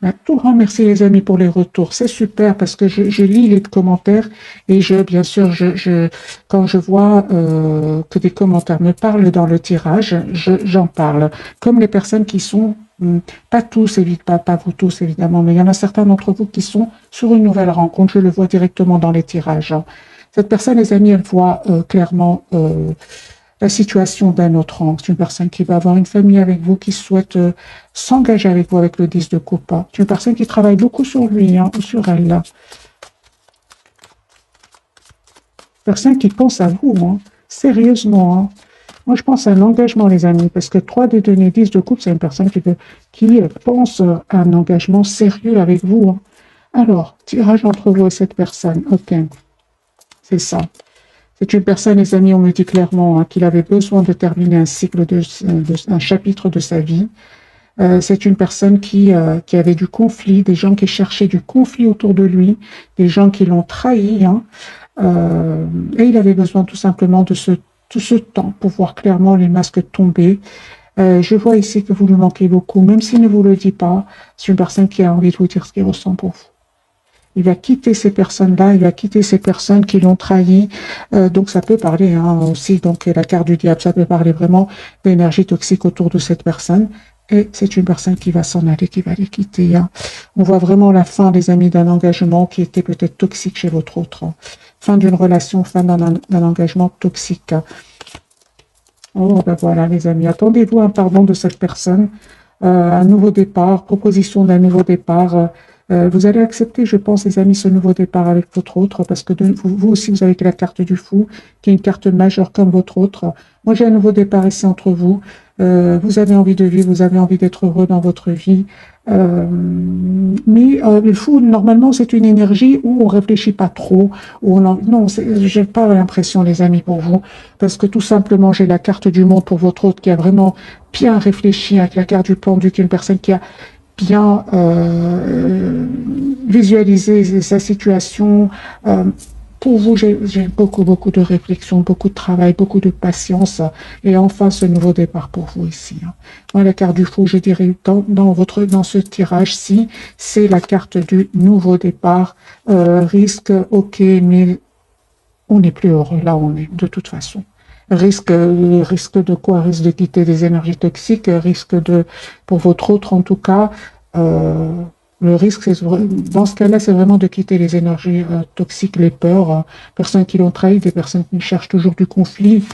Un tout grand merci les amis pour les retours. C'est super parce que je lis les commentaires et bien sûr, quand je vois que des commentaires me parlent dans le tirage, j'en parle. Comme les personnes qui sont, pas tous, pas vous tous évidemment, mais il y en a certains d'entre vous qui sont sur une nouvelle rencontre. Je le vois directement dans les tirages. Cette personne, les amis, elle voit clairement la situation d'un autre angle. C'est une personne qui va avoir une famille avec vous, qui souhaite s'engager avec vous avec le 10 de coupe. C'est une personne qui travaille beaucoup sur lui ou sur elle. Là. Personne qui pense à vous, sérieusement. Moi, je pense à l'engagement, les amis, parce que 3 de deniers, 10 de coupe, c'est une personne qui pense à un engagement sérieux avec vous. Alors, tirage entre vous et cette personne. Ok, c'est ça. C'est une personne, les amis, on me dit clairement qu'il avait besoin de terminer un cycle, un chapitre de sa vie. C'est une personne qui avait du conflit, des gens qui cherchaient du conflit autour de lui, des gens qui l'ont trahi. Et il avait besoin tout simplement de ce temps pour voir clairement les masques tomber. Je vois ici que vous lui manquez beaucoup, même s'il ne vous le dit pas. C'est une personne qui a envie de vous dire ce qu'il ressent pour vous. Il va quitter ces personnes-là, il va quitter ces personnes qui l'ont trahi. Donc ça peut parler aussi, donc la carte du diable, ça peut parler vraiment d'énergie toxique autour de cette personne. Et c'est une personne qui va s'en aller, qui va les quitter. On voit vraiment la fin, les amis, d'un engagement qui était peut-être toxique chez votre autre. Fin d'une relation, fin d'un engagement toxique. Oh, ben voilà, les amis, attendez-vous un pardon de cette personne. Un nouveau départ, proposition d'un nouveau départ. Vous allez accepter, je pense, les amis, ce nouveau départ avec votre autre, parce que vous aussi, vous avez la carte du fou, qui est une carte majeure comme votre autre. Moi, j'ai un nouveau départ ici entre vous. Vous avez envie de vivre, vous avez envie d'être heureux dans votre vie. Mais le fou, normalement, c'est une énergie où on réfléchit pas trop. Non, j'ai pas l'impression, les amis, pour vous, parce que tout simplement, j'ai la carte du monde pour votre autre qui a vraiment bien réfléchi avec la carte du pendu, qui est une personne qui a bien visualiser sa situation. Pour vous, j'ai beaucoup de réflexion, beaucoup de travail, beaucoup de patience. Et enfin, ce nouveau départ pour vous ici. Moi, la carte du fou, je dirais, dans ce tirage-ci, c'est la carte du nouveau départ. Risque, ok, mais on n'est plus heureux là, on est, de toute façon. Risque de quoi? Risque de quitter des énergies toxiques, pour votre autre en tout cas, le risque, dans ce cas-là, c'est vraiment de quitter les énergies toxiques, les peurs, personnes qui l'ont trahi, des personnes qui cherchent toujours du conflit. Vous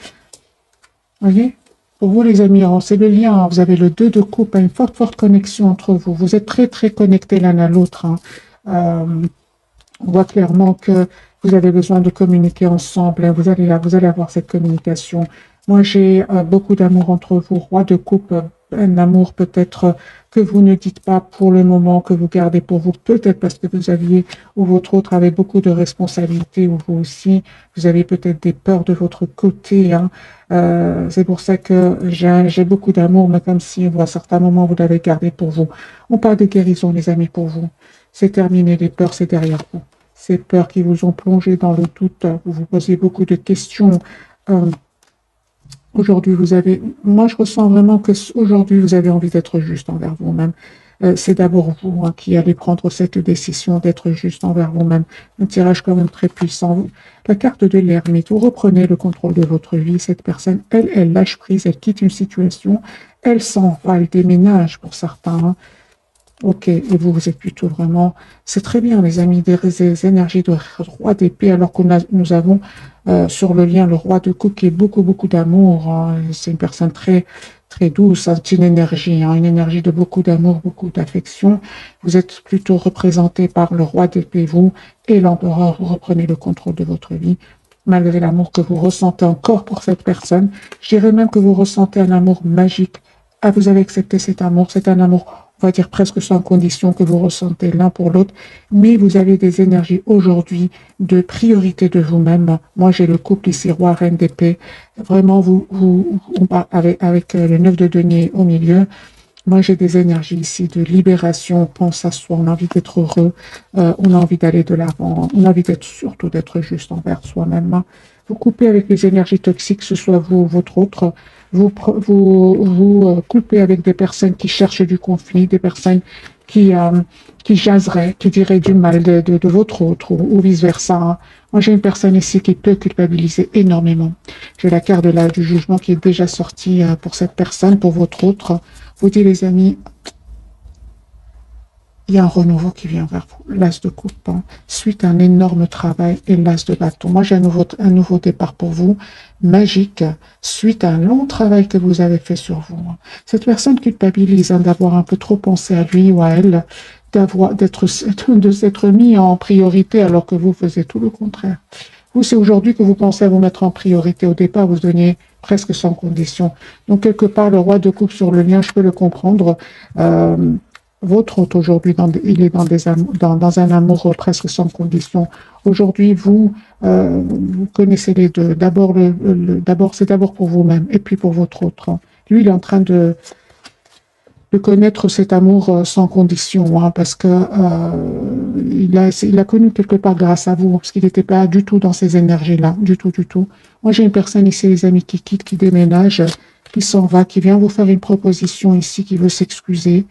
voyez? Pour vous, les amis, c'est le lien. Vous avez le 2 de coupe, une forte connexion entre vous. Vous êtes très connectés l'un à l'autre. On voit clairement que vous avez besoin de communiquer ensemble. Vous allez avoir cette communication. Moi, j'ai beaucoup d'amour entre vous. Roi de coupe, un amour peut-être que vous ne dites pas pour le moment, que vous gardez pour vous, peut-être parce que vous aviez, ou votre autre avait beaucoup de responsabilités, ou vous aussi, vous avez peut-être des peurs de votre côté. C'est pour ça que j'ai beaucoup d'amour, mais comme si à certains moments, vous l'avez gardé pour vous. On parle de guérison, les amis, pour vous. C'est terminé, les peurs, c'est derrière vous. Ces peurs qui vous ont plongé dans le doute, vous vous posiez beaucoup de questions. Aujourd'hui, moi je ressens vraiment que aujourd'hui vous avez envie d'être juste envers vous-même. C'est d'abord vous qui allez prendre cette décision d'être juste envers vous-même. Un tirage quand même très puissant. La carte de l'ermite, vous reprenez le contrôle de votre vie. Cette personne, elle lâche prise, elle quitte une situation, elle s'en va, elle déménage pour certains. Ok, et vous êtes plutôt vraiment... C'est très bien, les amis, des énergies de roi d'épée, alors que nous avons sur le lien le roi de coupe qui est beaucoup d'amour. C'est une personne très douce, c'est une énergie de beaucoup d'amour, beaucoup d'affection. Vous êtes plutôt représenté par le roi d'épée, vous, et l'empereur, vous reprenez le contrôle de votre vie. Malgré l'amour que vous ressentez encore pour cette personne, je dirais même que vous ressentez un amour magique. Vous avez accepté cet amour, c'est un amour, on va dire presque sans condition que vous ressentez l'un pour l'autre, mais vous avez des énergies aujourd'hui de priorité de vous-même. Moi, j'ai le couple ici, roi, reine d'épée. Vraiment, on parle avec le 9 de denier au milieu. Moi, j'ai des énergies ici de libération, on pense à soi, on a envie d'être heureux, on a envie d'aller de l'avant, on a envie surtout d'être juste envers soi-même. Vous coupez avec les énergies toxiques, que ce soit vous ou votre autre, vous coupez avec des personnes qui cherchent du conflit, des personnes qui, qui jaserait, qui dirait du mal de votre autre ou vice-versa. Moi, j'ai une personne ici qui peut culpabiliser énormément. J'ai la carte du jugement qui est déjà sortie pour cette personne, pour votre autre. Vous dites, les amis, il y a un renouveau qui vient vers vous. L'as de coupe, hein, suite à un énorme travail et l'as de bâton. Moi, j'ai un nouveau départ pour vous, magique, suite à un long travail que vous avez fait sur vous. Cette personne culpabilise d'avoir un peu trop pensé à lui ou à elle, de s'être mis en priorité alors que vous faisiez tout le contraire. Vous, c'est aujourd'hui que vous pensez à vous mettre en priorité. Au départ, vous donniez presque sans condition. Donc, quelque part, le roi de coupe sur le lien, je peux le comprendre. Votre hôte aujourd'hui, il est dans un amour presque sans condition. Aujourd'hui, vous connaissez les deux. C'est d'abord pour vous-même et puis pour votre autre. Lui, il est en train de connaître cet amour sans condition, hein, parce que il a connu quelque part grâce à vous, parce qu'il n'était pas du tout dans ces énergies-là, du tout, du tout. Moi, j'ai une personne ici, les amis, qui quitte, qui déménage, qui s'en va, qui vient vous faire une proposition ici, qui veut s'excuser.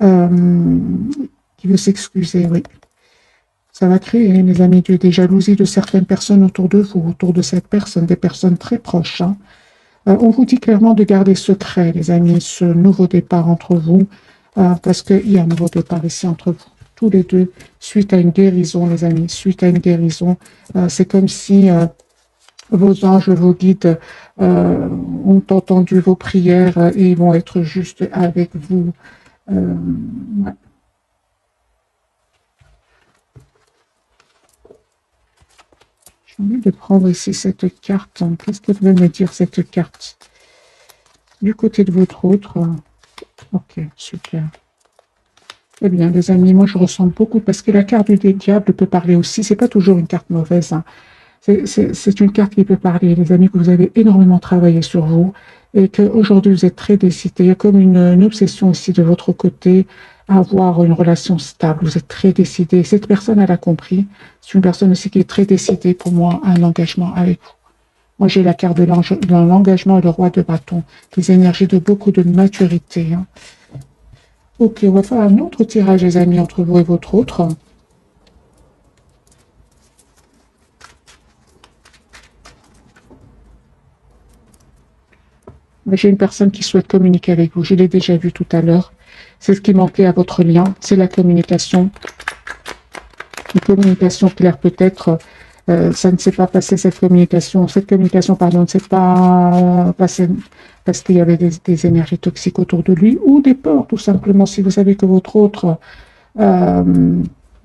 Qui veut s'excuser, oui. Ça va créer, les amis, des jalousies de certaines personnes autour de vous, autour de cette personne, des personnes très proches. Hein. On vous dit clairement de garder secret, les amis, ce nouveau départ entre vous, parce qu'il y a un nouveau départ ici entre vous, tous les deux, suite à une guérison, les amis, suite à une guérison. C'est comme si vos anges, vos guides ont entendu vos prières et ils vont être juste avec vous. Ouais. J'ai envie de prendre ici cette carte. Qu'est-ce qu'elle veut me dire, cette carte? Du côté de votre autre. Ok, super. Eh bien, les amis, moi, je ressens beaucoup, parce que la carte du diable peut parler aussi. C'est pas toujours une carte mauvaise. Hein. C'est une carte qui peut parler, les amis, que vous avez énormément travaillé sur vous et qu'aujourd'hui, vous êtes très décidés. Il y a comme une obsession ici de votre côté à avoir une relation stable. Vous êtes très décidés. Cette personne, elle a compris. C'est une personne aussi qui est très décidée pour moi à un engagement avec vous. Moi, j'ai la carte de l'engagement et le roi de bâton, des énergies de beaucoup de maturité. Hein. Ok, on va faire un autre tirage, les amis, entre vous et votre autre. J'ai une personne qui souhaite communiquer avec vous. Je l'ai déjà vu tout à l'heure. C'est ce qui manquait à votre lien. C'est la communication. Une communication claire peut-être. Ça ne s'est pas passé, cette communication, pardon, ne s'est pas passée parce qu'il y avait des énergies toxiques autour de lui ou des peurs, tout simplement. Si vous savez que votre autre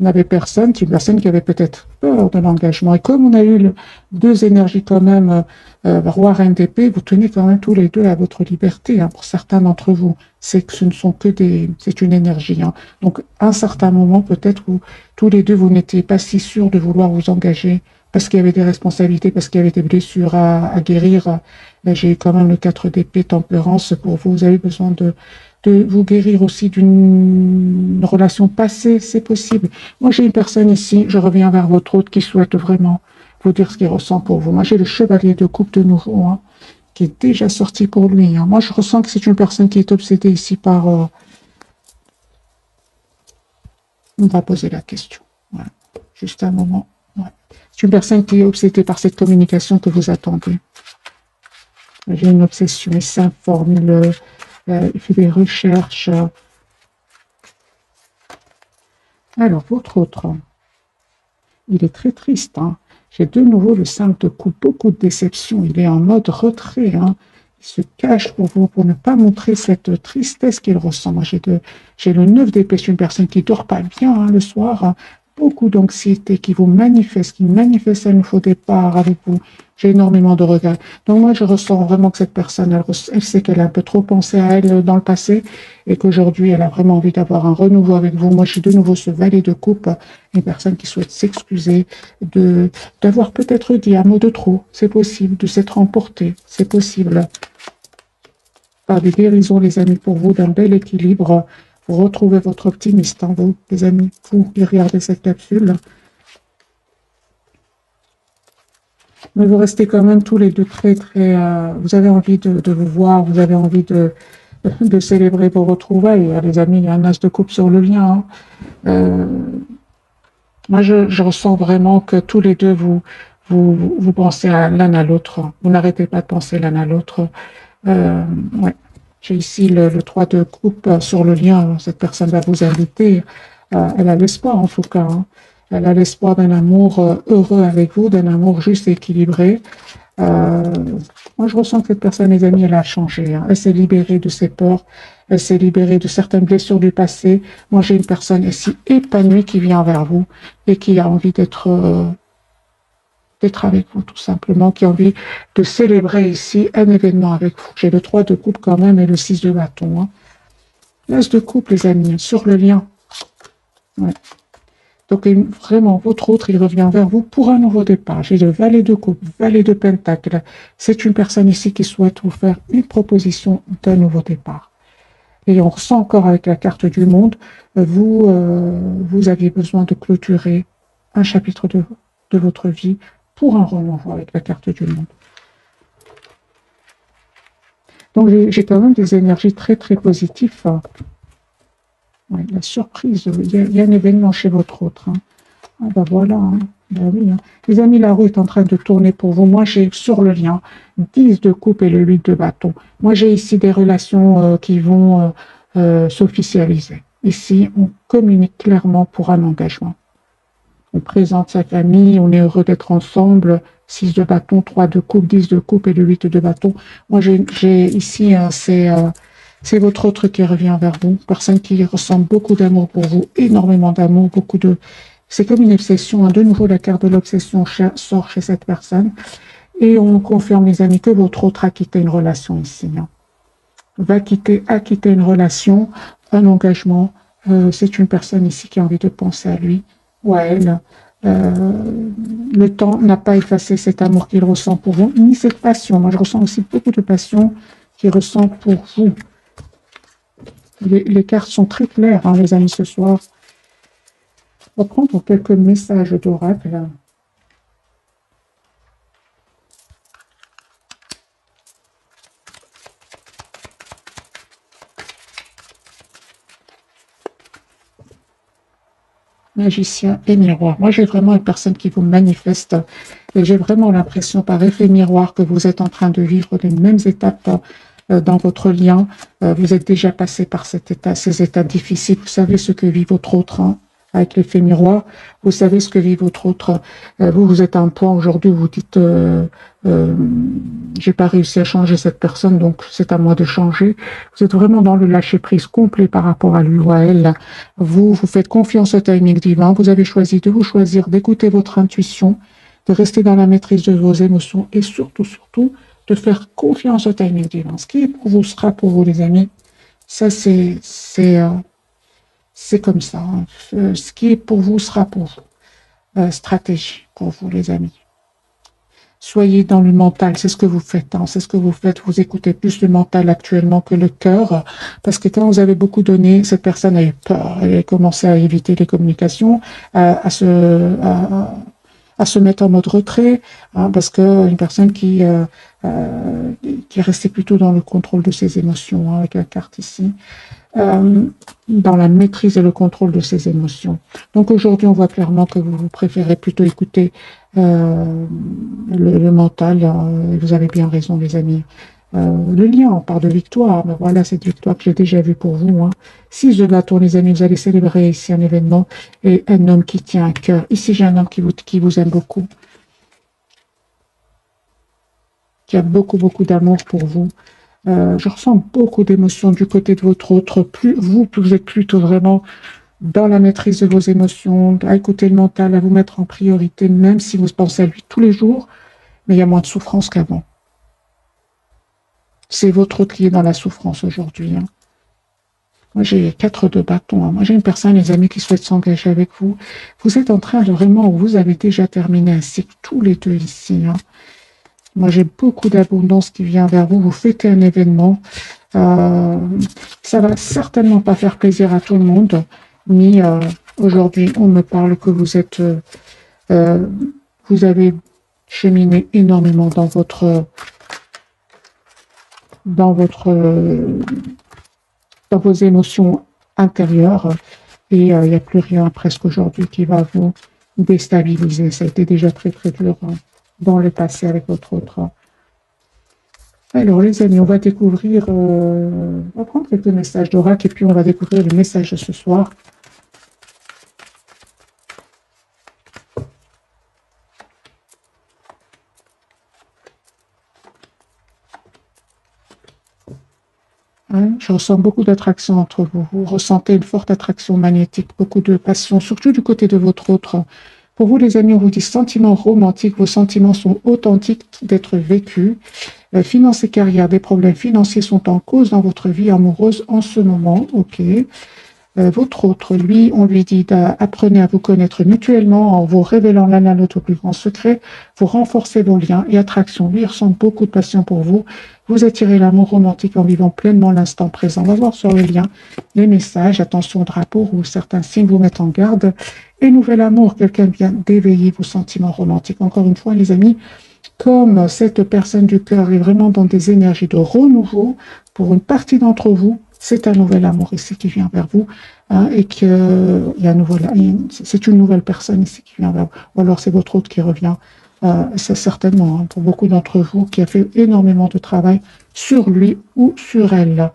n'avait personne, c'est une personne qui avait peut-être peur de l'engagement. Et comme on a eu deux énergies quand même, roi, reine d'épée, vous tenez quand même tous les deux à votre liberté. Hein, pour certains d'entre vous, c'est que ce ne sont que c'est une énergie. Hein. Donc, à un certain moment, peut-être tous les deux, vous n'étiez pas si sûrs de vouloir vous engager parce qu'il y avait des responsabilités, parce qu'il y avait des blessures à guérir. J'ai eu quand même le 4 d'épée, tempérance pour vous. Vous avez besoin de vous guérir aussi d'une relation passée, c'est possible. Moi, j'ai une personne ici, je reviens vers votre autre, qui souhaite vraiment vous dire ce qu'il ressent pour vous. Moi, j'ai le chevalier de coupe de nouveau, hein, qui est déjà sorti pour lui. Hein. Moi, je ressens que c'est une personne qui est obsédée ici par... on va poser la question. Voilà. Juste un moment. Ouais. C'est une personne qui est obsédée par cette communication que vous attendez. J'ai une obsession, il s'informe, il fait des recherches. Alors, votre autre, il est très triste. Hein. J'ai de nouveau le 5 de coupe, beaucoup de déception. Il est en mode retrait. Hein. Il se cache pour vous, pour ne pas montrer cette tristesse qu'il ressent. Moi, j'ai le 9 d'épée, c'est une personne qui ne dort pas bien hein, le soir. Hein. Beaucoup d'anxiété qui vous manifeste, qui manifeste un nouveau départ avec vous. J'ai énormément de regrets. Donc moi, je ressens vraiment que cette personne, elle sait qu'elle a un peu trop pensé à elle dans le passé et qu'aujourd'hui, elle a vraiment envie d'avoir un renouveau avec vous. Moi, j'ai de nouveau ce valet de coupe, une personne qui souhaite s'excuser, d'avoir peut-être dit un mot de trop. C'est possible, de s'être emporté. C'est possible. Par des guérisons, les amis, pour vous, d'un bel équilibre. Vous retrouvez votre optimiste en vous, les amis, vous qui regardez cette capsule. Mais vous restez quand même tous les deux très, très... vous avez envie de vous voir, vous avez envie de célébrer vos retrouvailles. Les amis, il y a un as de coupe sur le lien. Hein. Moi, je ressens vraiment que tous les deux, vous pensez l'un à l'autre. Vous n'arrêtez pas de penser l'un à l'autre. Ouais. J'ai ici le 3 de coupe sur le lien. Cette personne va vous inviter. Elle a l'espoir, en tout cas. Hein. Elle a l'espoir d'un amour heureux avec vous, d'un amour juste et équilibré. Moi, je ressens que cette personne, les amis, elle a changé. Hein. Elle s'est libérée de ses peurs. Elle s'est libérée de certaines blessures du passé. Moi, j'ai une personne ici épanouie qui vient vers vous et qui a envie d'être avec vous, tout simplement, qui a envie de célébrer ici un événement avec vous. J'ai le 3 de coupe quand même et le 6 de bâton. Hein. L'as de coupe, les amis, sur le lien. Ouais. Donc, vraiment, votre autre, il revient vers vous pour un nouveau départ. J'ai le valet de coupe, valet de pentacle. C'est une personne ici qui souhaite vous faire une proposition d'un nouveau départ. Et on ressent encore avec la carte du monde, vous aviez besoin de clôturer un chapitre de votre vie pour un renouveau avec la carte du monde. Donc, j'ai quand même des énergies très, très positives. Ouais, la surprise, il y a un événement chez votre autre. Hein. Ah ben voilà, hein. Ben oui, hein. Les amis, la roue est en train de tourner pour vous. Moi, j'ai sur le lien 10 de coupe et le 8 de bâton. Moi, j'ai ici des relations qui vont s'officialiser. Ici, on communique clairement pour un engagement. On présente sa famille, on est heureux d'être ensemble. 6 de bâton, 3 de coupe, 10 de coupe et le 8 de bâton. Moi, j'ai ici, c'est votre autre qui revient vers vous. Personne qui ressent beaucoup d'amour pour vous, énormément d'amour, beaucoup de... C'est comme une obsession. Hein. De nouveau, la carte de l'obsession sort chez cette personne. Et on confirme, les amis, que votre autre a quitté une relation ici. Hein. A quitté une relation, un engagement. C'est une personne ici qui a envie de penser à lui ou à elle. Le temps n'a pas effacé cet amour qu'il ressent pour vous, ni cette passion. Moi, je ressens aussi beaucoup de passion qu'il ressent pour vous. Les cartes sont très claires, hein, les amis, ce soir. On va prendre quelques messages d'oracle. Magicien et miroir. Moi, j'ai vraiment une personne qui vous manifeste et j'ai vraiment l'impression par effet miroir que vous êtes en train de vivre les mêmes étapes dans votre lien. Vous êtes déjà passé par ces étapes difficiles. Vous savez ce que vit votre autre hein, avec l'effet miroir. Vous savez ce que vit votre autre. Vous êtes à un point aujourd'hui où vous dites j'ai pas réussi à changer cette personne, donc c'est à moi de changer. Vous êtes vraiment dans le lâcher-prise complet par rapport à lui ou à elle. Vous faites confiance au timing divin. Vous avez choisi de vous choisir, d'écouter votre intuition, de rester dans la maîtrise de vos émotions et surtout, de faire confiance au timing divin. Ce qui est pour vous sera pour vous, les amis. Ça, c'est comme ça. Hein. Ce qui est pour vous sera pour vous. Stratégie pour vous, les amis. Soyez dans le mental, c'est ce que vous faites. Hein, c'est ce que vous faites. Vous écoutez plus le mental actuellement que le cœur. Parce que quand vous avez beaucoup donné, cette personne a eu peur. Elle a commencé à éviter les communications, à se mettre en mode retrait. Hein, parce que une personne qui est restée plutôt dans le contrôle de ses émotions, hein, avec la carte ici. Dans la maîtrise et le contrôle de ses émotions. Donc aujourd'hui, on voit clairement que vous préférez plutôt écouter le mental. Vous avez bien raison, les amis. Le lien, on parle de victoire, mais voilà cette victoire que j'ai déjà vue pour vous. Hein. 6 de bâton, les amis, vous allez célébrer ici un événement et un homme qui tient à cœur. Ici, j'ai un homme qui vous aime beaucoup, qui a beaucoup d'amour pour vous. Je ressens beaucoup d'émotions du côté de votre autre. Vous êtes plutôt vraiment dans la maîtrise de vos émotions, à écouter le mental, à vous mettre en priorité, même si vous pensez à lui tous les jours, mais il y a moins de souffrance qu'avant. C'est votre autre qui est dans la souffrance aujourd'hui. Hein. Moi, j'ai 4 de bâton. Hein. Moi, j'ai une personne, les amis, qui souhaite s'engager avec vous. Vous êtes en train de vraiment, vous avez déjà terminé un cycle, tous les deux ici. Hein. Moi, j'ai beaucoup d'abondance qui vient vers vous. Vous fêtez un événement. Ça va certainement pas faire plaisir à tout le monde, mais aujourd'hui, on me parle que vous avez cheminé énormément dans votre dans vos émotions intérieures et il n'y a plus rien presque aujourd'hui qui va vous déstabiliser. Ça a été déjà très très dur dans le passé avec votre autre. Alors les amis, on va découvrir, on va prendre quelques messages d'oracle et puis on va découvrir le message de ce soir. Hein, je ressens beaucoup d'attraction entre vous. Vous ressentez une forte attraction magnétique, beaucoup de passion, surtout du côté de votre autre. Pour vous, les amis, on vous dit sentiments romantiques. Vos sentiments sont authentiques d'être vécus. Finances et carrière, des problèmes financiers sont en cause dans votre vie amoureuse en ce moment. Ok. Votre autre, lui, on lui dit d'apprenez à vous connaître mutuellement en vous révélant l'un à l'autre au plus grand secret. Vous renforcez vos liens et attractions. Lui, il ressent beaucoup de passion pour vous. Vous attirez l'amour romantique en vivant pleinement l'instant présent. On va voir sur le lien les messages. Attention, drapeau rouge, certains signes vous mettent en garde. Et nouvel amour, quelqu'un vient d'éveiller vos sentiments romantiques. Encore une fois, les amis, comme cette personne du cœur est vraiment dans des énergies de renouveau, pour une partie d'entre vous, c'est un nouvel amour ici qui vient vers vous, hein, et que c'est une nouvelle personne ici qui vient vers vous. Ou alors c'est votre autre qui revient. C'est certainement, hein, pour beaucoup d'entre vous, qui a fait énormément de travail sur lui ou sur elle.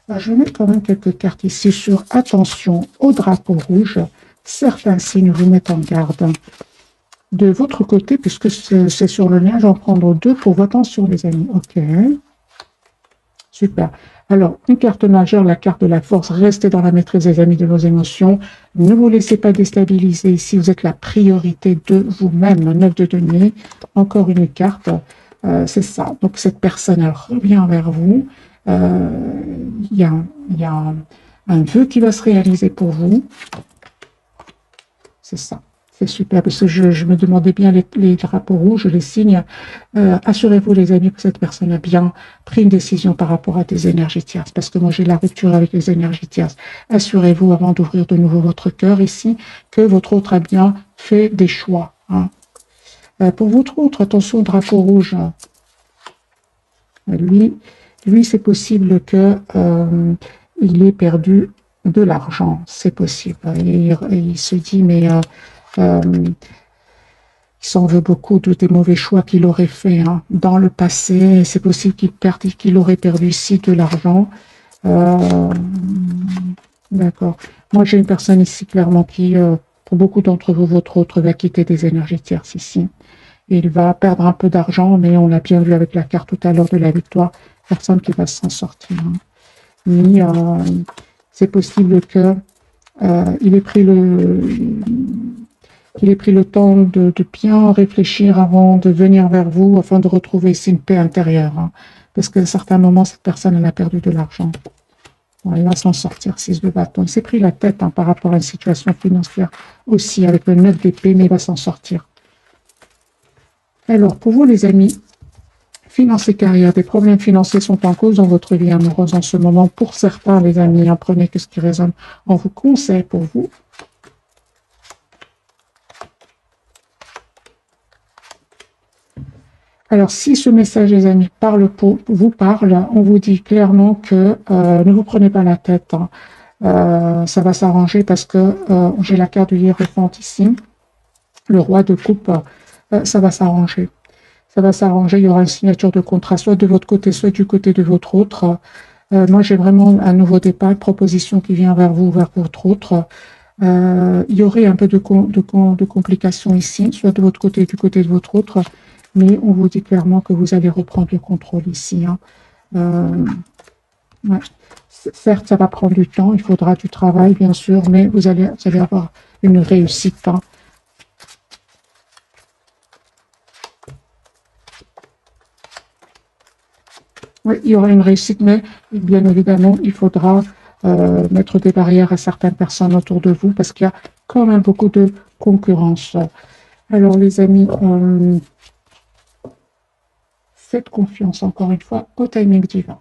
Je vais mettre quand même quelques cartes ici sur attention au drapeau rouge. Certains signes vous mettent en garde. De votre côté, puisque c'est sur le lien, je vais en prendre deux pour votre attention, les amis. Ok. Super. Alors, une carte majeure, la carte de la force. Restez dans la maîtrise, des amis, de vos émotions. Ne vous laissez pas déstabiliser ici. Vous êtes la priorité de vous-même. Le 9 de denier. Encore une carte. C'est ça. Donc, cette personne, elle revient vers vous. Il y a un vœu qui va se réaliser pour vous. C'est ça. C'est super, parce que je me demandais bien les drapeaux rouges, les signes. Assurez-vous, les amis, que cette personne a bien pris une décision par rapport à des énergies tierces, parce que moi, j'ai la rupture avec les énergies tierces. Assurez-vous, avant d'ouvrir de nouveau votre cœur ici, que votre autre a bien fait des choix. Hein. Pour votre autre, attention au drapeau rouge. Lui c'est possible que il ait perdu de l'argent. C'est possible. Et il se dit, mais... il s'en veut beaucoup des mauvais choix qu'il aurait fait dans le passé. C'est possible qu'il aurait perdu ici de l'argent. D'accord. Moi, j'ai une personne ici clairement qui, pour beaucoup d'entre vous, votre autre va quitter des énergies tierces ici. Il va perdre un peu d'argent, mais on l'a bien vu avec la carte tout à l'heure de la victoire. Personne qui va s'en sortir. Hein. Mais c'est possible que il ait pris le temps de bien réfléchir avant de venir vers vous, afin de retrouver ici une paix intérieure. Hein. Parce qu'à un certain moment, cette personne, elle a perdu de l'argent. Bon, il va s'en sortir, 6 de bâton. Il s'est pris la tête par rapport à une situation financière aussi, avec le 9 d'épée, mais il va s'en sortir. Alors, pour vous, les amis, finances et carrière, des problèmes financiers sont en cause dans votre vie amoureuse en ce moment. Pour certains, les amis, prenez que ce qui résonne. On vous conseille pour vous. Alors, si ce message, les amis, vous parle, on vous dit clairement que ne vous prenez pas la tête. Hein. Ça va s'arranger parce que j'ai la carte du Hiérophant ici, le roi de coupe. Ça va s'arranger. Ça va s'arranger. Il y aura une signature de contrat, soit de votre côté, soit du côté de votre autre. Moi, j'ai vraiment un nouveau départ, une proposition qui vient vers vous, vers votre autre. Il y aurait un peu de complications ici, soit de votre côté, du côté de votre autre. Mais on vous dit clairement que vous allez reprendre le contrôle ici. Hein. Ouais. Certes, ça va prendre du temps, il faudra du travail, bien sûr, mais vous allez avoir une réussite. Hein. Oui, il y aura une réussite, mais bien évidemment, il faudra mettre des barrières à certaines personnes autour de vous, parce qu'il y a quand même beaucoup de concurrence. Alors, les amis... faites confiance, encore une fois, au timing divin.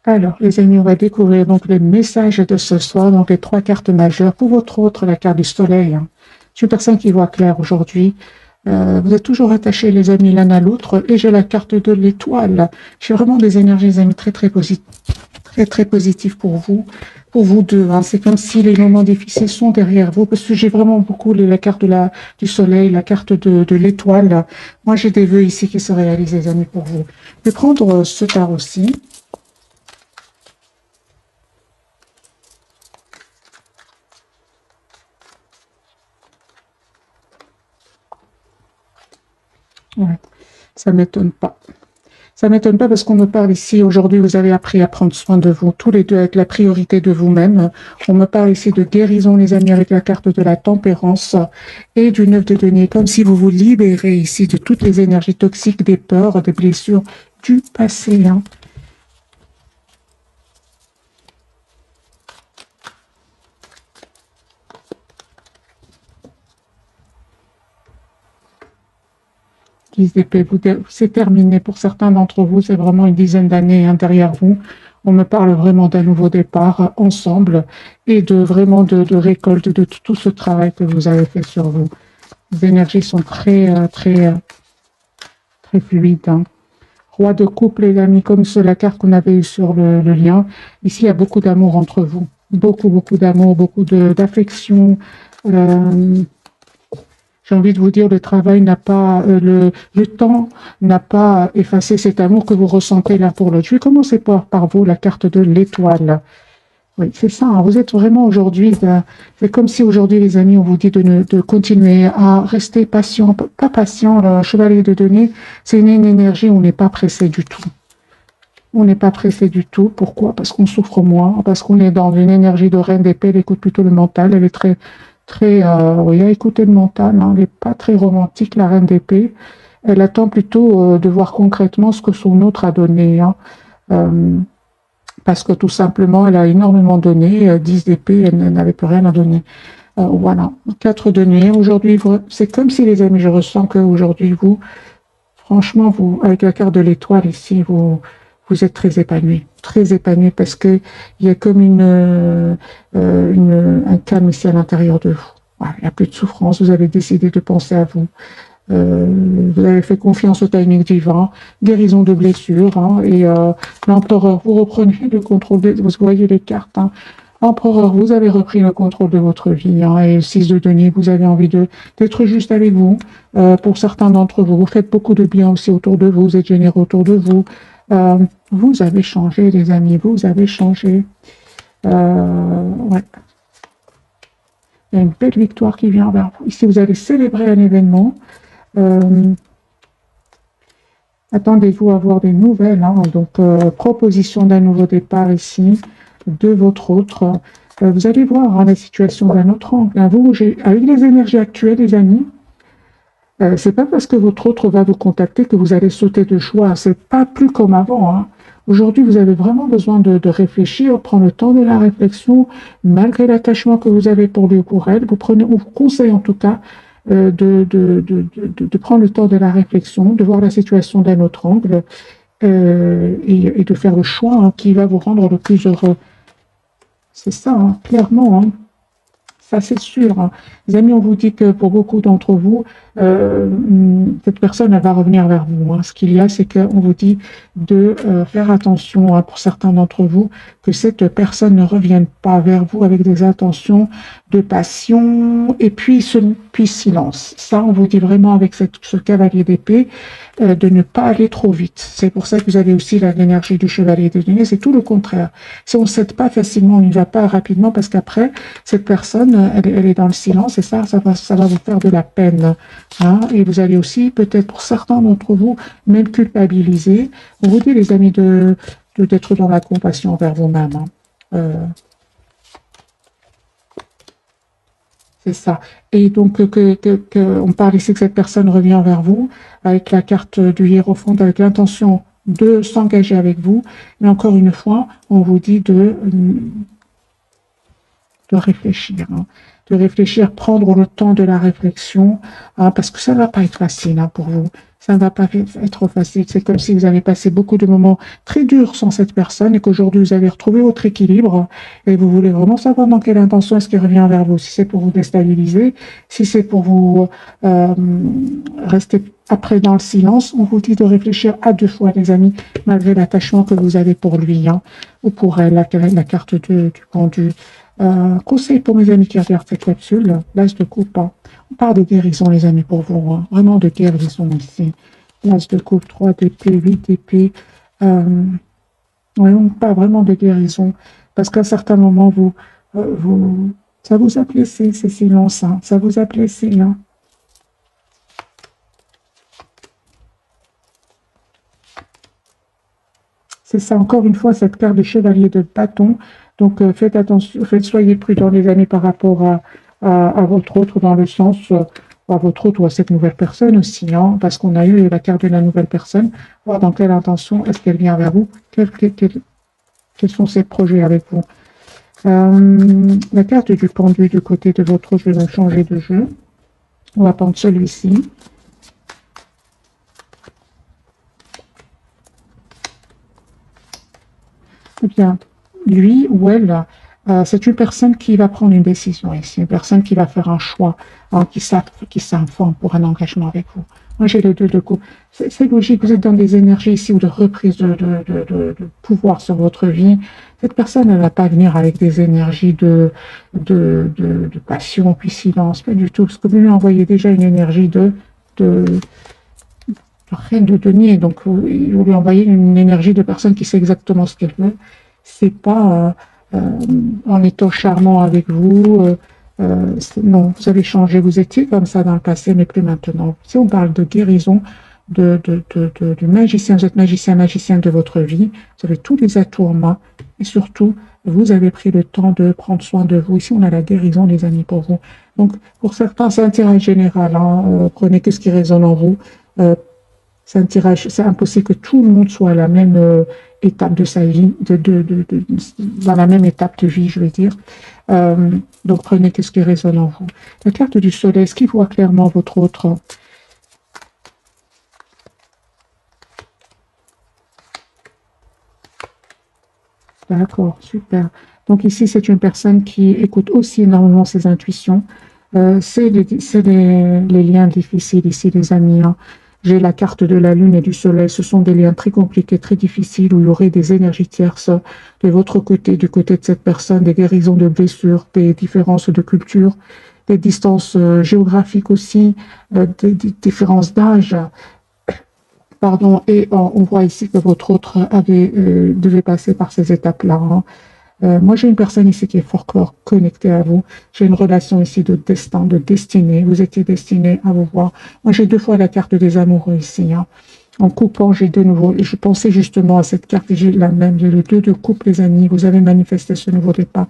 Alors, les amis, on va découvrir donc les messages de ce soir, donc les 3 cartes majeures. Pour votre autre, la carte du soleil. Hein. C'est une personne qui voit clair aujourd'hui. Vous êtes toujours attachés, les amis, l'un à l'autre. Et j'ai la carte de l'étoile. J'ai vraiment des énergies, les amis, très positifs pour vous deux. Hein. C'est comme si les moments difficiles sont derrière vous, parce que j'ai vraiment beaucoup la carte du soleil, la carte de l'étoile. Moi, j'ai des vœux ici qui se réalisent, les amis, pour vous. Je vais prendre ce tarot-ci. Ouais, ça m'étonne pas. Ça m'étonne pas parce qu'on me parle ici, aujourd'hui, vous avez appris à prendre soin de vous, tous les deux avec la priorité de vous-même. On me parle ici de guérison, les amis, avec la carte de la tempérance et du 9 de denier, comme si vous vous libérez ici de toutes les énergies toxiques, des peurs, des blessures du passé. Hein. C'est terminé pour certains d'entre vous, c'est vraiment une dizaine d'années derrière vous. On me parle vraiment d'un nouveau départ ensemble et vraiment de récolte de tout ce travail que vous avez fait sur vous. Les énergies sont très fluides. Hein. Roi de couple, les amis, comme sur la carte qu'on avait eue sur le lien. Ici, il y a beaucoup d'amour entre vous. Beaucoup d'amour, beaucoup d'affection. J'ai envie de vous dire, le travail n'a pas, le temps n'a pas effacé cet amour que vous ressentez l'un pour l'autre. Je vais commencer par vous, la carte de l'étoile. Oui, c'est ça. Hein, vous êtes vraiment aujourd'hui, c'est comme si aujourd'hui, les amis, on vous dit de continuer à rester patient, pas patient. Le chevalier de denier, c'est une énergie où on n'est pas pressé du tout. On n'est pas pressé du tout. Pourquoi? Parce qu'on souffre moins, parce qu'on est dans une énergie de reine d'épée, elle écoute plutôt le mental, elle est oui, à écouter le mental, hein, elle n'est pas très romantique, la reine d'épée. Elle attend plutôt de voir concrètement ce que son autre a donné. Hein. Parce que tout simplement, elle a énormément donné, 10 d'épée, elle n'avait plus rien à donner. Voilà, 4 de nuit. Aujourd'hui, c'est comme si, les amis, je ressens qu'aujourd'hui, vous, franchement, vous, avec la carte de l'étoile ici, vous êtes très épanoui parce que il y a comme un calme ici à l'intérieur de vous. Voilà, il n'y a plus de souffrance, vous avez décidé de penser à vous. Vous avez fait confiance au timing divin, guérison de blessures, hein, et l'empereur, vous reprenez le contrôle, vous voyez les cartes, hein. Empereur, vous avez repris le contrôle de votre vie, hein, et 6 de denier, vous avez envie d'être juste avec vous. Pour certains d'entre vous, vous faites beaucoup de bien aussi autour de vous, vous êtes généreux autour de vous. Vous avez changé, les amis, vous avez changé. Ouais. Il y a une belle victoire qui vient vers vous. Ici, vous allez célébrer un événement. Attendez-vous à avoir des nouvelles. Hein. Donc, proposition d'un nouveau départ ici, de votre autre. Vous allez voir hein, la situation d'un autre angle. Hein. Vous, avec les énergies actuelles, les amis, c'est pas parce que votre autre va vous contacter que vous allez sauter de joie. C'est pas plus comme avant. Hein. Aujourd'hui, vous avez vraiment besoin de réfléchir, prendre le temps de la réflexion, malgré l'attachement que vous avez pour lui ou pour elle. On vous conseille en tout cas de prendre le temps de la réflexion, de voir la situation d'un autre angle et de faire le choix hein, qui va vous rendre le plus heureux. C'est ça, hein, clairement. Hein. Ça, c'est sûr. Hein. Les amis, on vous dit que pour beaucoup d'entre vous, cette personne, elle va revenir vers vous. Hein. Ce qu'il y a, c'est qu'on vous dit de faire attention, hein, pour certains d'entre vous, que cette personne ne revienne pas vers vous avec des intentions de passion et puis silence. Ça, on vous dit vraiment avec ce cavalier d'épée, de ne pas aller trop vite. C'est pour ça que vous avez aussi l'énergie du chevalier de denier. C'est tout le contraire. Si on ne cède pas facilement, on n'y va pas rapidement parce qu'après, cette personne, elle est dans le silence et ça va vous faire de la peine. Hein. Et vous allez aussi, peut-être pour certains d'entre vous, même culpabiliser. On vous dit, les amis, d'être dans la compassion envers vous-même. Hein. C'est ça. Et donc, on parle ici que cette personne revient vers vous avec la carte du hiérophante, avec l'intention de s'engager avec vous. Mais encore une fois, on vous dit de réfléchir. Hein. de réfléchir, prendre le temps de la réflexion, hein, parce que ça ne va pas être facile hein, pour vous. Ça ne va pas être facile. C'est comme si vous avez passé beaucoup de moments très durs sans cette personne et qu'aujourd'hui vous avez retrouvé votre équilibre et vous voulez vraiment savoir dans quelle intention est-ce qu'il revient vers vous. Si c'est pour vous déstabiliser, si c'est pour vous euh, rester après dans le silence, on vous dit de réfléchir à deux fois, les amis, malgré l'attachement que vous avez pour lui hein, ou pour elle, la carte du pendu. Conseil pour mes amis qui regardent cette capsule, l'as de coupe. Hein. On parle de guérison, les amis, pour vous. Hein. Vraiment de guérison ici. L'as de coupe, 3 d'épée, 8 d'épée. Ouais, on parle vraiment de guérison. Parce qu'à un certain moment, ça vous a blessé, ces silences. Hein. Ça vous a blessé. Hein. C'est ça, encore une fois, cette carte de chevalier de bâton. Donc, faites attention, soyez prudents, les amis, par rapport à votre autre, dans le sens, à votre autre ou à cette nouvelle personne aussi, hein, parce qu'on a eu la carte de la nouvelle personne, voir dans quelle intention est-ce qu'elle vient vers vous, quels sont ses projets avec vous. La carte du pendu du côté de votre autre, je vais changer de jeu. On va prendre celui-ci. Eh bien, lui ou elle, c'est une personne qui va prendre une décision ici, une personne qui va faire un choix, hein, qui s'informe pour un engagement avec vous. Moi, j'ai le 2 de coupe. C'est logique, vous êtes dans des énergies ici ou de reprise de pouvoir sur votre vie. Cette personne, elle ne va pas venir avec des énergies de passion, puis silence, pas du tout, parce que vous lui envoyez déjà une énergie de reine de denier. Donc, vous lui envoyez une énergie de personne qui sait exactement ce qu'elle veut. C'est pas en étant charmant avec vous. Non, vous avez changé. Vous étiez comme ça dans le passé, mais plus maintenant. Si on parle de guérison, du magicien, vous êtes magicien de votre vie. Vous avez tous les atouts en main. Et surtout, vous avez pris le temps de prendre soin de vous. Ici, on a la guérison, les amis, pour vous. Donc, pour certains, c'est un tirage général. Hein. Prenez ce qui résonne en vous. C'est un tirage, c'est impossible que tout le monde soit à la même étape de sa vie, dans la même étape de vie, je veux dire. Donc prenez ce qui résonne en vous. La carte du soleil, est-ce qu'il voit clairement votre autre? D'accord, super. Donc ici, c'est une personne qui écoute aussi énormément ses intuitions. C'est les liens difficiles ici, les amis. Hein. J'ai la carte de la lune et du soleil. Ce sont des liens très compliqués, très difficiles, où il y aurait des énergies tierces de votre côté, du côté de cette personne, des guérisons de blessures, des différences de culture, des distances géographiques aussi, des différences d'âge. Pardon, et on voit ici que votre autre devait passer par ces étapes-là. Hein. Moi, j'ai une personne ici qui est fort connectée à vous. J'ai une relation ici de destin, de destinée. Vous étiez destiné à vous voir. Moi, j'ai 2 fois la carte des amoureux ici. Hein. En coupant, j'ai de nouveau, je pensais justement à cette carte et j'ai la même. J'ai le 2 de coupe, les amis. Vous avez manifesté ce nouveau départ.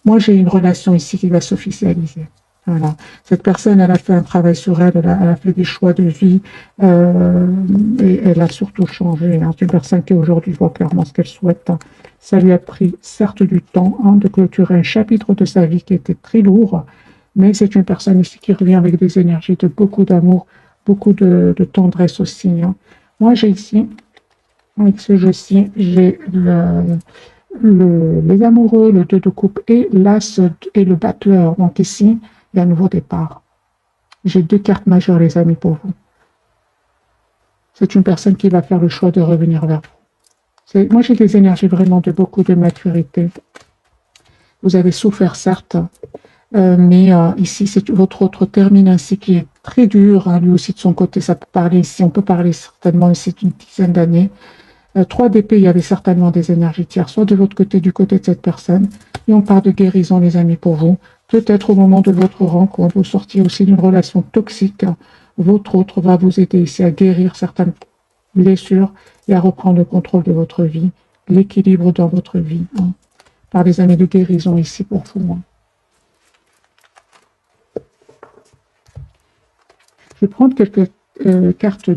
Moi, j'ai une relation ici qui va s'officialiser. Voilà. Cette personne, elle a fait un travail sur elle, elle a fait des choix de vie et elle a surtout changé. Hein. C'est une personne qui aujourd'hui voit clairement ce qu'elle souhaite. Hein. Ça lui a pris certes du temps hein, de clôturer un chapitre de sa vie qui était très lourd, mais c'est une personne ici qui revient avec des énergies de beaucoup d'amour, beaucoup de tendresse aussi. Hein. Moi, j'ai ici, avec ce jeu-ci, j'ai les amoureux, le 2 de coupe et l'as et le battleur. Donc ici, il y a un nouveau départ. J'ai 2 cartes majeures, les amis, pour vous. C'est une personne qui va faire le choix de revenir vers vous. Moi, j'ai des énergies vraiment de beaucoup de maturité. Vous avez souffert, certes, mais ici, c'est votre autre termine ainsi qui est très dur. Hein, lui aussi, de son côté, ça peut parler ici. On peut parler certainement ici d'une dizaine d'années. 3 d'épée, il y avait certainement des énergies tierces, soit de votre côté, du côté de cette personne. Et on parle de guérison, les amis, pour vous. Peut-être au moment de votre rencontre, vous sortiez aussi d'une relation toxique. Votre autre va vous aider ici à guérir certaines blessures et à reprendre le contrôle de votre vie, l'équilibre dans votre vie. Hein. Par les années de guérison ici pour vous. Hein. Je vais prendre quelques cartes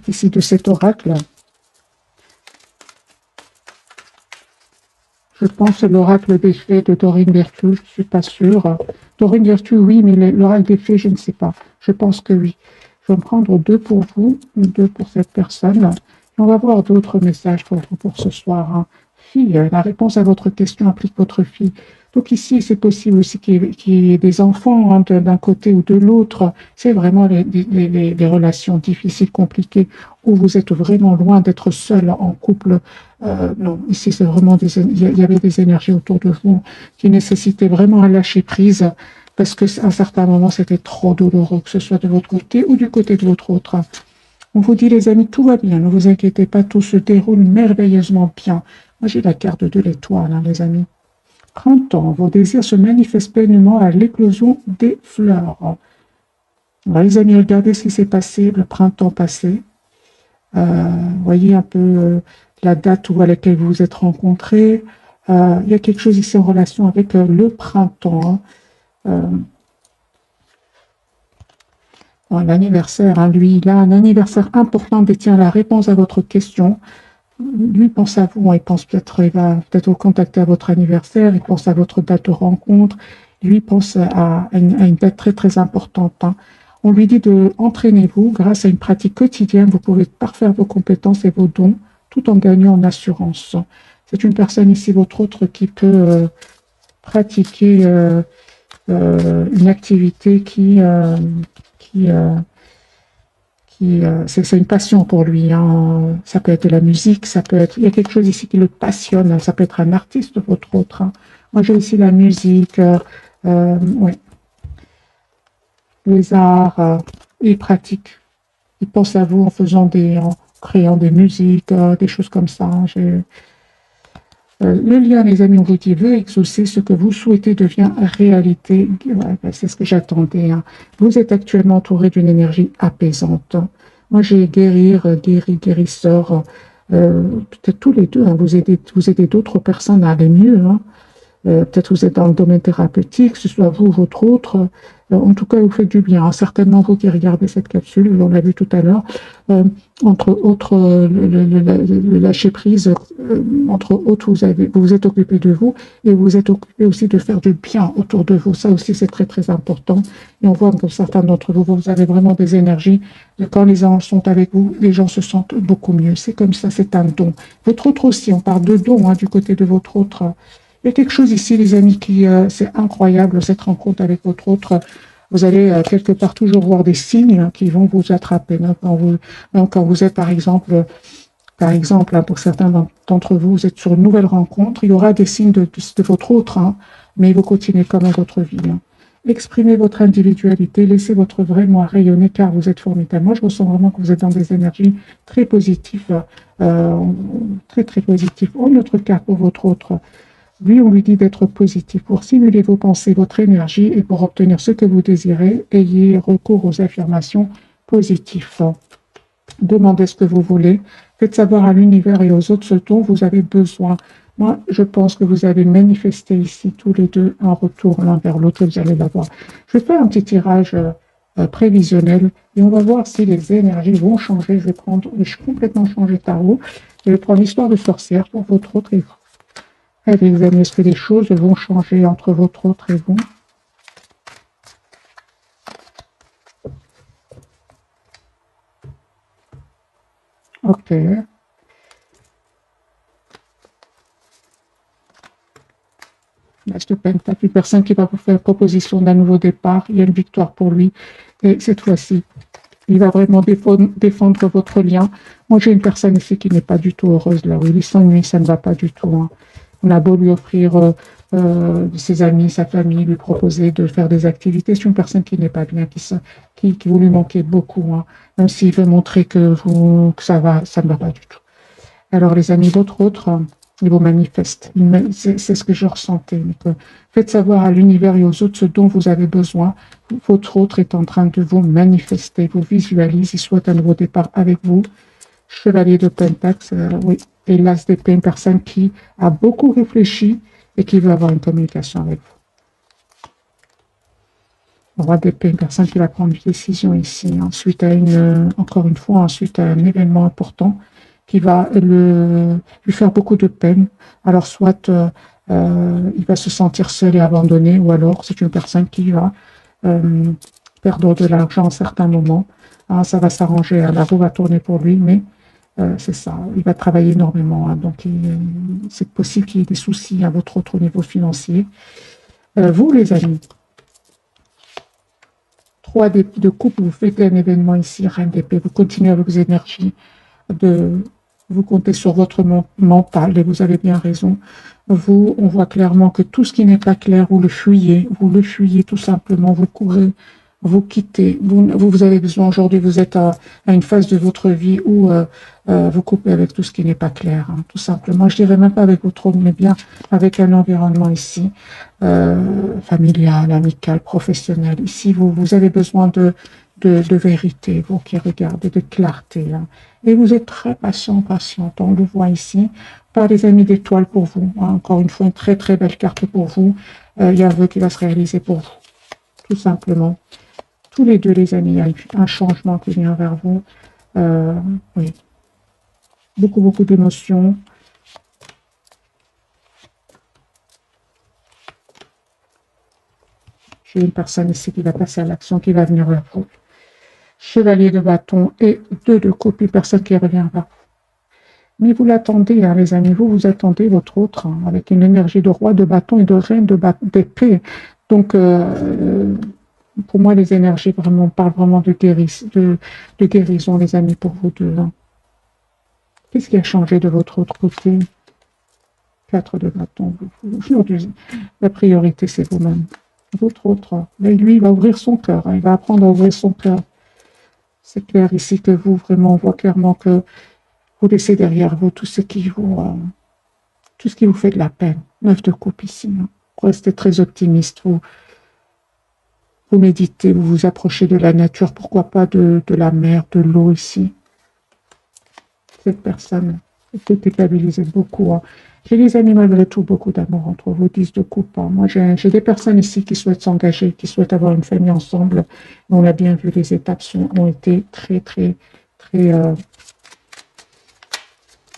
ici de cet oracle. Je pense à l'oracle des fées de Dorine Virtue, je ne suis pas sûre. Dorine Virtue, oui, mais l'oracle des fées, je ne sais pas. Je pense que oui. Je vais en prendre 2 pour vous, 2 pour cette personne. Et on va voir d'autres messages pour vous pour ce soir. Hein. Fille, la réponse à votre question implique votre fille. Donc ici, c'est possible aussi qu'il y ait des enfants hein, d'un côté ou de l'autre. C'est vraiment les relations difficiles, compliquées, où vous êtes vraiment loin d'être seul en couple. Non, ici, c'est vraiment il y avait des énergies autour de vous qui nécessitaient vraiment un lâcher prise parce qu'à un certain moment, c'était trop douloureux, que ce soit de votre côté ou du côté de votre autre. On vous dit, les amis, tout va bien, ne vous inquiétez pas, tout se déroule merveilleusement bien. Moi, j'ai la carte de l'étoile, hein, les amis. Printemps, vos désirs se manifestent pleinement à l'éclosion des fleurs. Alors, les amis, regardez ce qui s'est passé le printemps passé. Voyez un peu la date à laquelle vous vous êtes rencontrés. Il y a quelque chose ici en relation avec le printemps. L'anniversaire, hein, lui, il a un anniversaire important, détient la réponse à votre question. Lui pense à vous, il pense peut-être, il va peut-être vous contacter à votre anniversaire, il pense à votre date de rencontre, lui pense à une date très très importante. Hein. On lui dit de entraînez-vous grâce à une pratique quotidienne, vous pouvez parfaire vos compétences et vos dons tout en gagnant en assurance. C'est une personne ici, votre autre, qui peut pratiquer une activité c'est une passion pour lui. Hein. Ça peut être de la musique, ça peut être. Il y a quelque chose ici qui le passionne. Ça peut être un artiste, votre autre. Hein. Moi, j'ai aussi la musique, ouais, les arts. Il pratique. Il pense à vous en créant des musiques, des choses comme ça. Hein. Le lien, les amis, on vous dit, veut exaucer ce que vous souhaitez devient réalité. Ouais, ben, c'est ce que j'attendais. Hein. Vous êtes actuellement entouré d'une énergie apaisante. Moi, j'ai guérir, guérisseur. Peut-être tous les deux, hein, vous aidez d'autres personnes à aller mieux. Hein. Peut-être vous êtes dans le domaine thérapeutique, que ce soit vous ou votre autre. En tout cas, vous faites du bien. Hein. Certainement, vous qui regardez cette capsule, on l'a vu tout à l'heure, entre autres, le lâcher-prise, entre autres, vous vous êtes occupé de vous et vous vous êtes occupé aussi de faire du bien autour de vous. Ça aussi, c'est très, très important. Et on voit que certains d'entre vous, vous avez vraiment des énergies. Et quand les gens sont avec vous, les gens se sentent beaucoup mieux. C'est comme ça, c'est un don. Votre autre aussi, on parle de don hein, du côté de votre autre. Il y a quelque chose ici, les amis, c'est incroyable, cette rencontre avec votre autre. Vous allez quelque part toujours voir des signes hein, qui vont vous attraper. Hein, quand vous êtes, par exemple hein, pour certains d'entre vous, vous êtes sur une nouvelle rencontre, il y aura des signes de votre autre, hein, mais vous continuez quand même votre vie. Hein. Exprimez votre individualité, laissez votre vrai moi rayonner car vous êtes formidable. Moi, je ressens vraiment que vous êtes dans des énergies très positives, très, très positives. Une autre carte pour votre autre. Lui, on lui dit d'être positif. Pour simuler vos pensées, votre énergie et pour obtenir ce que vous désirez, ayez recours aux affirmations positives. Demandez ce que vous voulez. Faites savoir à l'univers et aux autres ce dont vous avez besoin. Moi, je pense que vous avez manifesté ici tous les deux un retour l'un vers l'autre et vous allez l'avoir. Je vais faire un petit tirage prévisionnel et on va voir si les énergies vont changer. Je vais complètement changer tarot. Je vais prendre l'histoire de sorcière pour votre autre et vous. Allez, les amis, est-ce que les choses vont changer entre votre autre et vous? Ok. L'As de Pentacle, une personne qui va vous faire proposition d'un nouveau départ. Il y a une victoire pour lui. Et cette fois-ci, il va vraiment défendre votre lien. Moi, j'ai une personne ici qui n'est pas du tout heureuse là où il s'ennuie, ça ne va pas du tout. Hein. On a beau lui offrir ses amis, sa famille, lui proposer de faire des activités. C'est une personne qui n'est pas bien, qui vous lui manquez beaucoup. Hein. Même s'il veut montrer que ça va, ça ne va pas du tout. Alors, les amis, votre autre, il vous manifeste. C'est ce que je ressentais. Donc, faites savoir à l'univers et aux autres ce dont vous avez besoin. Votre autre est en train de vous manifester, vous visualise, il souhaite un nouveau départ avec vous. Chevalier de Pentacle, oui. Et l'As d'épée, une personne qui a beaucoup réfléchi et qui veut avoir une communication avec vous. Roi d'épée, une personne qui va prendre une décision ici. Ensuite, encore une fois, ensuite, un événement important. qui va lui faire beaucoup de peine. Alors, soit il va se sentir seul et abandonné, ou alors c'est une personne qui va euh, perdre de l'argent à certains moments. Ah, ça va s'arranger, la roue va tourner pour lui, mais c'est ça, il va travailler énormément. Hein, donc, c'est possible qu'il y ait des soucis à votre autre niveau financier. Vous, les amis, 3 de coupe, vous faites un événement ici, reine d'épée, vous continuez avec vos énergies, vous comptez sur votre mental, et vous avez bien raison. Vous, on voit clairement que tout ce qui n'est pas clair, vous le fuyez tout simplement, vous courez, vous quittez. Vous avez besoin aujourd'hui, vous êtes à une phase de votre vie où vous coupez avec tout ce qui n'est pas clair, hein, tout simplement. Je dirais même pas avec votre homme, mais bien avec un environnement ici, familial, amical, professionnel. Ici, vous avez besoin de vérité, vous qui regardez, de clarté. Hein. Et vous êtes très patiente, on le voit ici. Pas des amis d'étoiles pour vous. Hein. Encore une fois, une très très belle carte pour vous. Il y a un vœu qui va se réaliser pour vous, tout simplement. Tous les deux, les amis, il y a un changement qui vient vers vous. Oui. Beaucoup d'émotions. J'ai une personne ici qui va passer à l'action, qui va venir vers vous. Chevalier de bâton et 2 de coupe, une personne qui revient vers vous. Mais vous l'attendez, hein, les amis, vous attendez votre autre, hein, avec une énergie de roi de bâton et de reine d'épée. Donc, pour moi, les énergies vraiment parlent vraiment de guérison, les amis, pour vous deux. Hein. Qu'est-ce qui a changé de votre autre côté? 4 de bâton. La priorité, c'est vous-même. Votre autre, mais lui, il va ouvrir son cœur, hein, il va apprendre à ouvrir son cœur. C'est clair ici que vous, vraiment, on voit clairement que vous laissez derrière vous tout ce qui vous fait de la peine. 9 de coupe ici. Hein. Restez très optimiste. Vous méditez, vous vous approchez de la nature, pourquoi pas de la mer, de l'eau ici. Cette personne peut déstabiliser beaucoup. Hein. J'ai des amis malgré tout, beaucoup d'amour entre vous, 10 de coupe. Hein. Moi, j'ai des personnes ici qui souhaitent s'engager, qui souhaitent avoir une famille ensemble. On l'a bien vu, les étapes ont été très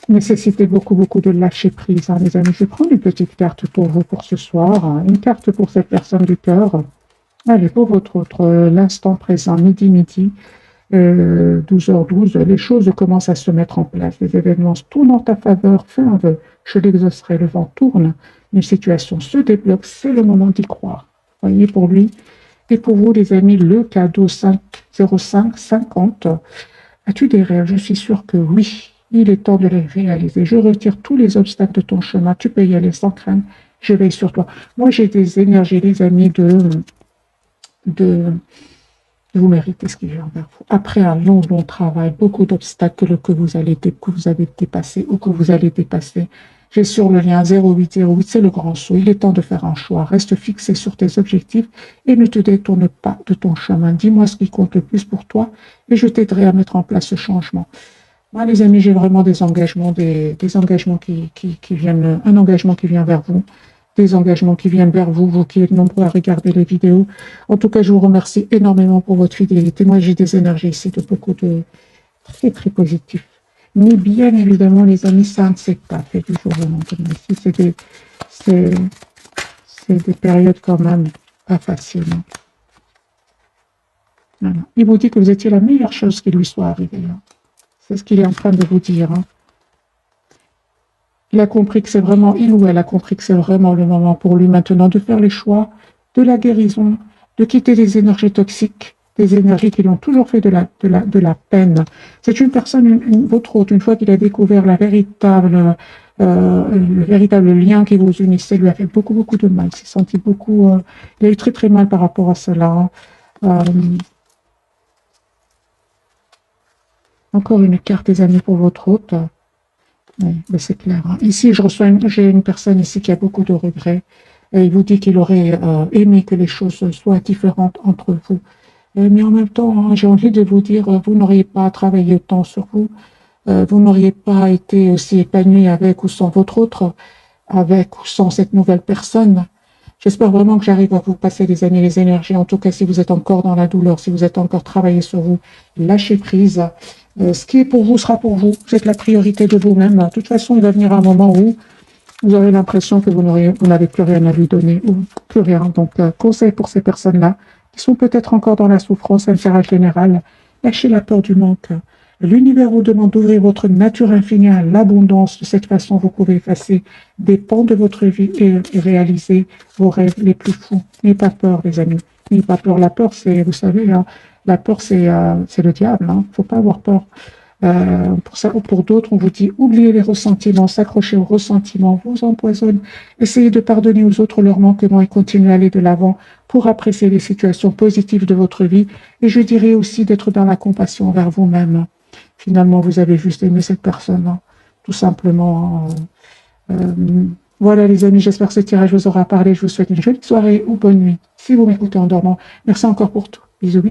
nécessité beaucoup de lâcher prise, hein, les amis. Je vais prendre une petite carte pour vous pour ce soir. Hein. Une carte pour cette personne du cœur. Allez, pour votre autre, l'instant présent, midi, 12h12, les choses commencent à se mettre en place. Les événements tournent en ta faveur. Fais un vœu. Je l'exaucerai. Le vent tourne. Une situation se débloque. C'est le moment d'y croire. Voyez, pour lui et pour vous, les amis, le cadeau 50550. As-tu des rêves? Je suis sûre que oui. Il est temps de les réaliser. Je retire tous les obstacles de ton chemin. Tu peux y aller sans crainte. Je veille sur toi. Moi, j'ai des énergies, les amis, vous méritez ce qui vient vers vous. Après un long travail, beaucoup d'obstacles que vous avez dépassés ou que vous allez dépasser. J'ai sur le lien 0808, c'est le grand saut. Il est temps de faire un choix. Reste fixé sur tes objectifs et ne te détourne pas de ton chemin. Dis-moi ce qui compte le plus pour toi et je t'aiderai à mettre en place ce changement. Moi, les amis, j'ai vraiment des engagements, des engagements qui viennent, un engagement qui vient vers vous, des engagements qui viennent vers vous, vous qui êtes nombreux à regarder les vidéos. En tout cas, je vous remercie énormément pour votre fidélité. Moi, j'ai des énergies ici de beaucoup de très positifs. Mais bien évidemment, les amis, ça ne s'est pas fait du jour au lendemain. Ici, c'est des périodes quand même pas faciles. Hein. Voilà. Il vous dit que vous étiez la meilleure chose qui lui soit arrivée. Hein. C'est ce qu'il est en train de vous dire. Hein. Il a compris que c'est vraiment, il ou elle a compris que c'est vraiment le moment pour lui maintenant de faire les choix de la guérison, de quitter les énergies toxiques, des énergies qui lui ont toujours fait de la peine. C'est une personne, votre autre, une fois qu'il a découvert le véritable lien qui vous unissait, lui a fait beaucoup de mal. Il s'est senti il a eu très mal par rapport à cela. Encore une carte des amis pour votre hôte. Oui, ben c'est clair. Hein. Ici, j'ai une personne ici qui a beaucoup de regrets. Et il vous dit qu'il aurait aimé que les choses soient différentes entre vous. Mais en même temps, hein, j'ai envie de vous dire, vous n'auriez pas travaillé autant sur vous. Vous n'auriez pas été aussi épanoui avec ou sans votre autre, avec ou sans cette nouvelle personne. J'espère vraiment que j'arrive à vous passer les années, les énergies. En tout cas, si vous êtes encore dans la douleur, si vous êtes encore travaillé sur vous, lâchez prise. Ce qui est pour vous sera pour vous. Vous êtes la priorité de vous-même. De toute façon, il va venir un moment où vous aurez l'impression que vous n'avez plus rien à lui donner ou plus rien. Donc, conseil pour ces personnes-là qui sont peut-être encore dans la souffrance, intérêt général, lâchez la peur du manque. L'univers vous demande d'ouvrir votre nature infinie à l'abondance. De cette façon, vous pouvez effacer des pans de votre vie et réaliser vos rêves les plus fous. N'ayez pas peur, les amis. N'ayez pas peur. La peur, c'est, vous savez, hein, la peur, c'est le diable. Hein. Faut pas avoir peur. Pour ça ou pour d'autres, on vous dit oubliez les ressentiments, s'accrocher aux ressentiments vous empoisonne. Essayez de pardonner aux autres leurs manquements et continuez à aller de l'avant pour apprécier les situations positives de votre vie. Et je dirais aussi d'être dans la compassion envers vous-même. Finalement, vous avez juste aimé cette personne, hein, tout simplement. Voilà les amis, j'espère que ce tirage vous aura parlé. Je vous souhaite une jolie soirée ou bonne nuit si vous m'écoutez en dormant. Merci encore pour tout. Bisous.